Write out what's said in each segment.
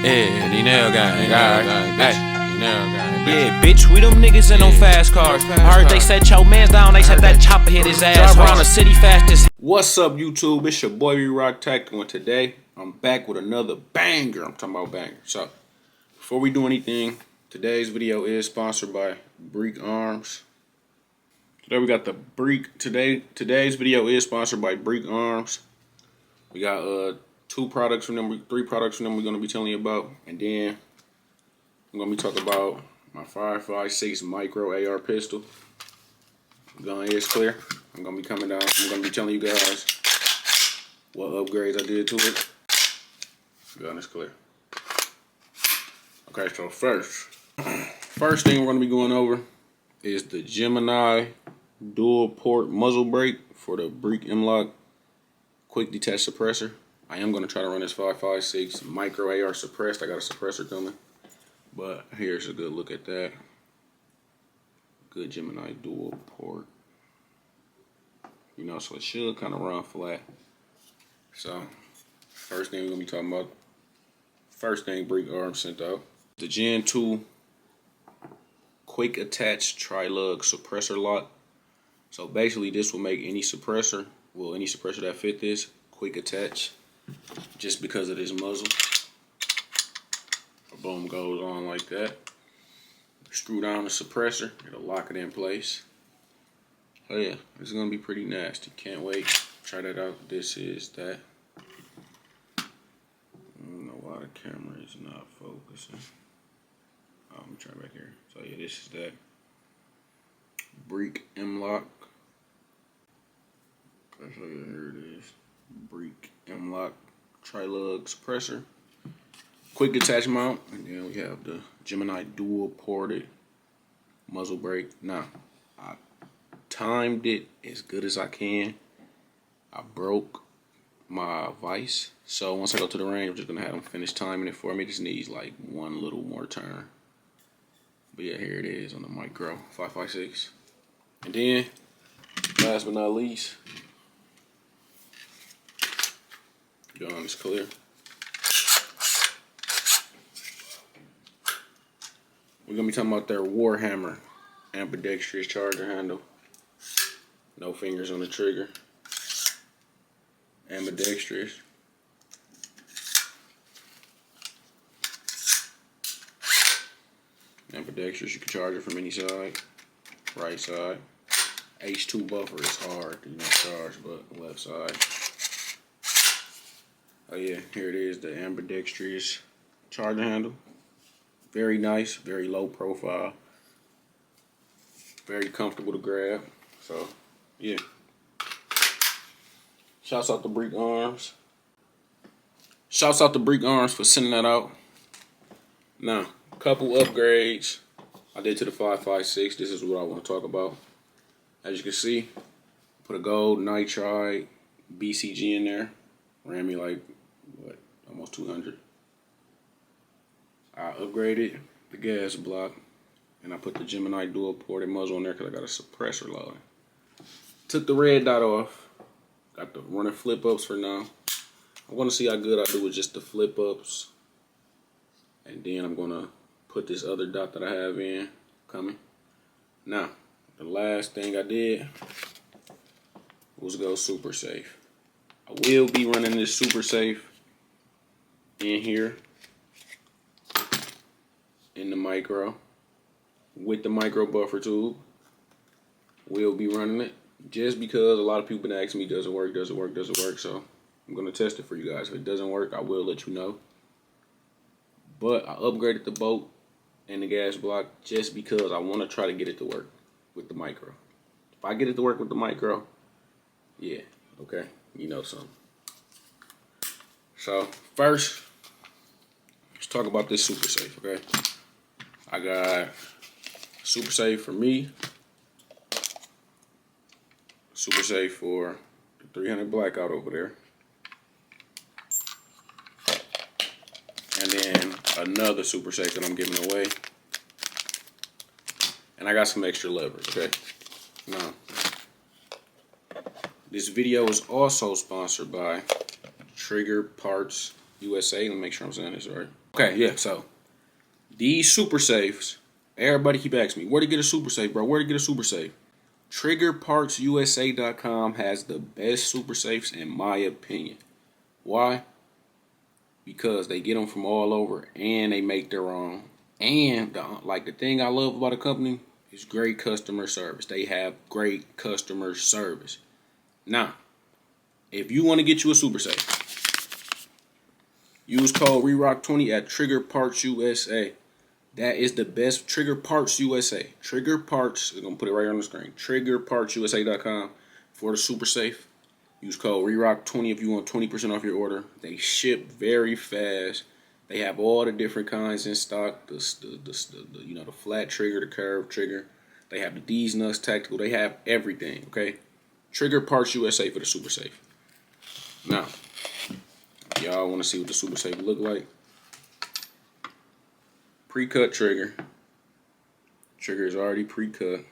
Yeah, the nail gang, bitch. Yeah, bitch, we them niggas in them fast cars. I heard they set your mans down, they said that chopper hit his ass around the city fastest. What's up, YouTube? It's your boy Rock Tactical, and today I'm back with another banger. I'm talking about banger. So, before we do anything, today's video is sponsored by Break Arms. Today we got the Break. Today's video is sponsored by Break Arms. We got three products from them we're gonna be telling you about, and then I'm gonna be talking about my 5.56 micro AR pistol. Gun is clear. I'm gonna be coming down. I'm gonna be telling you guys what upgrades I did to it. Gun is clear. Okay, so first thing we're gonna be going over is the Gemini dual port muzzle brake for the Break M-Lock quick detach suppressor. I am gonna try to run this 5.56 micro AR suppressed. I got a suppressor coming, but here's a good look at that. Good Gemini dual port. You know, so it should kind of run flat. So, first thing we're gonna be talking about. First thing Break Arms sent out, the Gen 2 quick attach tri-lug suppressor lock. So basically, this will make any suppressor that fit this quick attach, just because of this muzzle. Boom, goes on like that. Screw down the suppressor, it'll lock it in place. Oh yeah, this is gonna be pretty nasty. Can't wait. Try that out. This is that. I don't know why the camera is not focusing. Oh, let me try back here. So yeah, this is that. Break M-Lock. Okay, so yeah, here it is. Break M-Lock tri-lug suppressor. Quick attach mount, and then we have the Gemini dual ported muzzle brake. Now, I timed it as good as I can. I broke my vise, so once I go to the range, I'm just gonna have them finish timing it for me. It just needs like one little more turn. But yeah, here it is on the micro 5.56. And then, last but not least, gun is clear. We're gonna be talking about their Warhammer ambidextrous charger handle. No fingers on the trigger. Ambidextrous. Ambidextrous, you can charge it from any side. Right side. H2 buffer is hard to charge, but left side. Oh yeah, here it is, the ambidextrous charger handle. Very nice, very low profile. Very comfortable to grab. So, yeah. Shouts out to Break Arms. Shouts out to Break Arms for sending that out. Now, a couple upgrades I did to the 5.56. This is what I want to talk about. As you can see, put a gold nitride BCG in there. Ran me like, what, almost 200. I upgraded the gas block, and I put the Gemini dual ported muzzle in there because I got a suppressor loading. Took the red dot off. Got the running flip ups for now. I want to see how good I do with just the flip ups, and then I'm gonna put this other dot that I have in coming. Now, the last thing I did was go super safe. I will be running this super safe in here. In the micro, with the micro buffer tube. We'll be running it just because a lot of people been asking me, does it work? So I'm gonna test it for you guys. If it doesn't work, I will let you know. But I upgraded the bolt and the gas block just because I want to try to get it to work with the micro. If I get it to work with the micro, yeah, okay, you know something. So first, let's talk about this super safe, okay? I got super safe for me, super safe for the 300 blackout over there, and then another super safe that I'm giving away, and I got some extra levers, okay? Now, this video is also sponsored by Trigger Parts USA. Let me make sure I'm saying this right. Okay, yeah, so these super safes, everybody keep asking me, where to get a super safe, bro? Where to get a super safe? TriggerPartsUSA.com has the best super safes in my opinion. Why? Because they get them from all over and they make their own. And the thing I love about a company is great customer service. They have great customer service. Now, if you want to get you a super safe, use code REROCK20 at Trigger Parts USA. That is the best. Trigger Parts USA. Trigger Parts. We're going to put it right on the screen. TriggerPartsUSA.com for the super safe. Use code REROCK20 if you want 20% off your order. They ship very fast. They have all the different kinds in stock. The flat trigger, the curved trigger. They have the D's Nuts Tactical. They have everything, okay? Trigger Parts USA for the super safe. Now, y'all want to see what the super safe look like? Pre-cut trigger. Trigger is already pre-cut.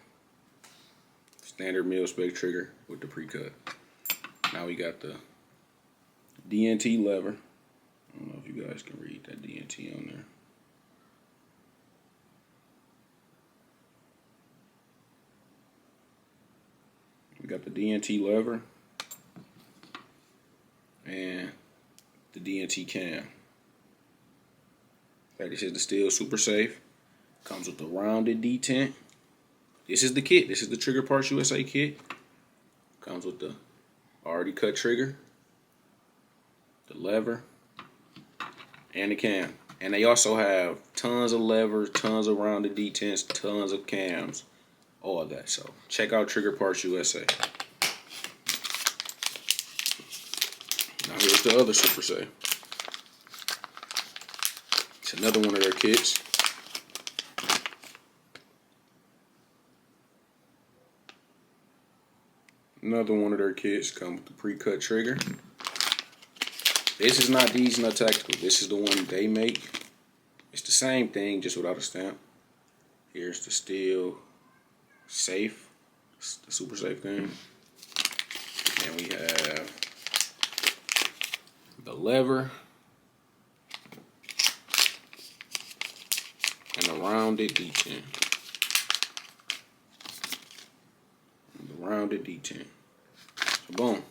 Standard mil-spec trigger with the pre-cut. Now we got the DNT lever. I don't know if you guys can read that DNT on there. We got the DNT lever and the DNT cam. Okay, this is the steel super safe. Comes with the rounded detent. This is the kit. This is the Trigger Parts USA kit. Comes with the already cut trigger, the lever, and the cam. And they also have tons of levers, tons of rounded detents, tons of cams, all of that. So check out Trigger Parts USA. Now here's the other super safe. It's another one of their kits. Another one of their kits comes with the pre-cut trigger. This is not D's Nuts Tactical. This is the one they make. It's the same thing, just without a stamp. Here's the steel safe, the super safe thing. And we have the lever and the rounded detent. Rounded detent. So boom.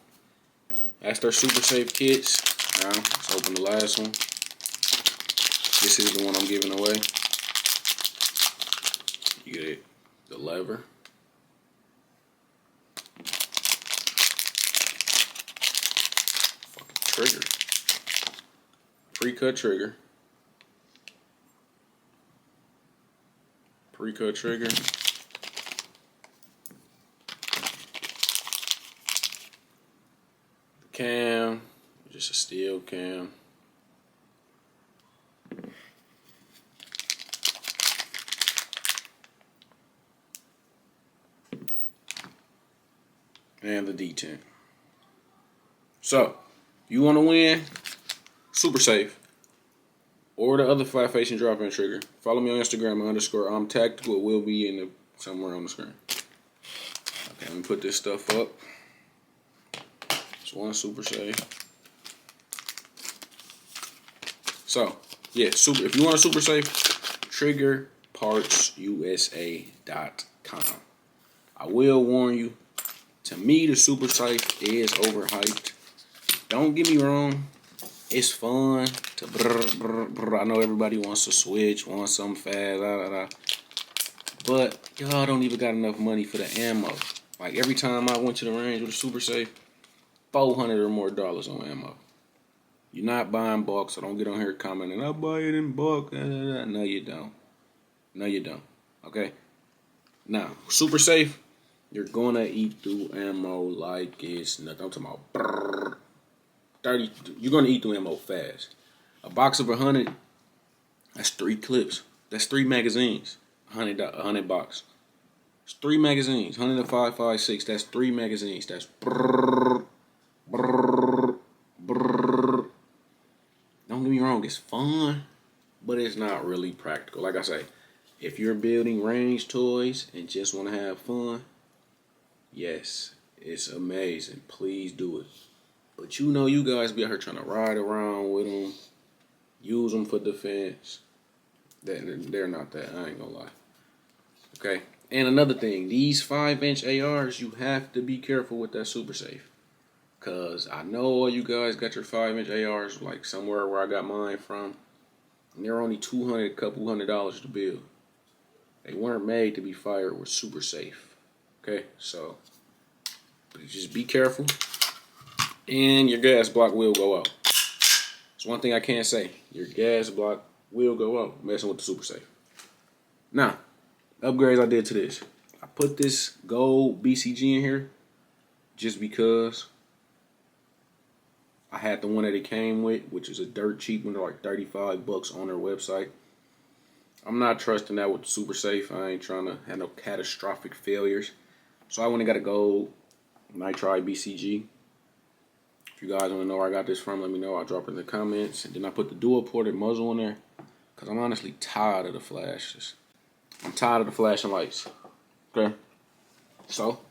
That's their super safe kits. Now let's open the last one. This is the one I'm giving away. You get the lever. Fucking trigger. Pre-cut trigger. Pre-cut trigger. Cam, just a steel cam. And the detent. So, you want to win super safe or the other flat facing drop in trigger, follow me on Instagram _ tactical. It will be in somewhere on the screen. Okay, let me put this stuff up. One super safe. So, yeah, if you want a super safe, TriggerPartsUSA.com. I will warn you, to me, the super safe is overhyped. Don't get me wrong, it's fun to I know everybody wants to switch, wants something fast, but y'all don't even got enough money for the ammo. Like every time I went to the range with a super safe, $400 or more on ammo. You're not buying bulk, so don't get on here commenting, I buy it in bulk. No, you don't. No, you don't. Okay? Now, super safe, you're gonna eat through ammo like it's nothing. I'm talking about 30. You're gonna eat through ammo fast. A box of 100, that's 3 clips. That's 3 magazines. 100 box. It's 3 magazines. 100 to 5.56. That's 3 magazines. That's Don't get me wrong, it's fun, but it's not really practical. Like I say, if you're building range toys and just want to have fun, yes, it's amazing. Please do it. But you know, you guys be out here trying to ride around with them, Use them for defense. They're not that. I ain't gonna lie. Okay. And another thing, these 5-inch ARs, you have to be careful with that super safe. Cause I know all you guys got your 5-inch ARs like somewhere where I got mine from. And they're only $200, couple $100 to build. They weren't made to be fired with super safe. Okay, so just be careful. And your gas block will go out. It's one thing I can't say. Your gas block will go out messing with the super safe. Now, upgrades I did to this. I put this gold BCG in here just because I had the one that it came with, which is a dirt cheap one, like $35 on their website. I'm not trusting that with the super safe. I ain't trying to have no catastrophic failures. So I went and got a gold nitride BCG. If you guys want to know where I got this from, let me know. I'll drop it in the comments. And then I put the dual ported muzzle in there because I'm honestly tired of the flashes. I'm tired of the flashing lights. Okay. So,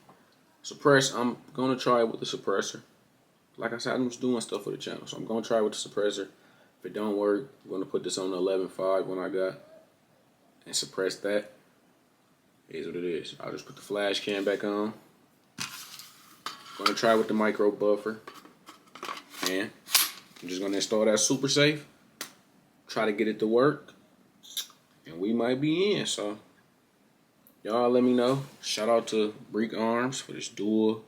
suppress, I'm going to try it with the suppressor. Like I said, I'm just doing stuff for the channel. So I'm going to try it with the suppressor. If it don't work, I'm going to put this on the 11.5 one I got and suppress that. Here's what it is. I'll just put the flash cam back on. I'm going to try with the micro buffer. And I'm just going to install that super safe. Try to get it to work. And we might be in. So, y'all let me know. Shout out to Break Arms for this dual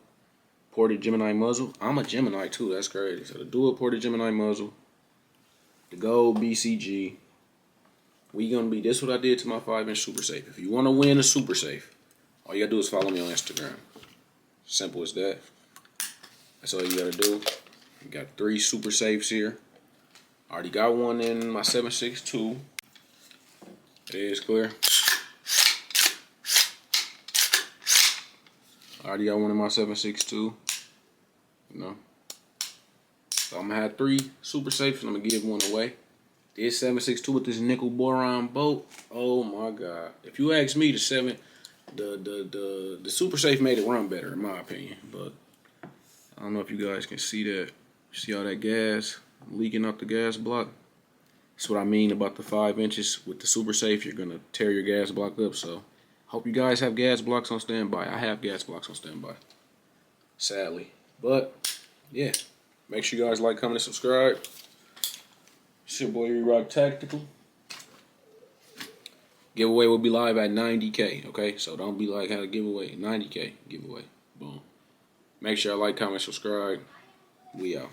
ported Gemini muzzle. I'm a Gemini too. That's crazy. So the dual ported Gemini muzzle. The gold BCG. We gonna be, this is what I did to my 5-inch super safe. If you want to win a super safe, all you gotta do is follow me on Instagram. Simple as that. That's all you gotta do. You got 3 super safes here. I already got one in my 7.62. It is clear. I already got one in my 7.62. You know. So I'm gonna have 3 super safes and I'm gonna give one away. This 7.62 with this nickel boron bolt. Oh my god. If you ask me, the super safe made it run better in my opinion. But I don't know if you guys can see that. See all that gas leaking out the gas block? That's what I mean about the 5 inches with the super safe. You're gonna tear your gas block up. So hope you guys have gas blocks on standby. I have gas blocks on standby. Sadly. But yeah. Make sure you guys like, comment, and subscribe. It's your boy Rock Tactical. Giveaway will be live at 90K, okay? So don't be like, how to giveaway. 90K giveaway. Boom. Make sure I like, comment, subscribe. We out.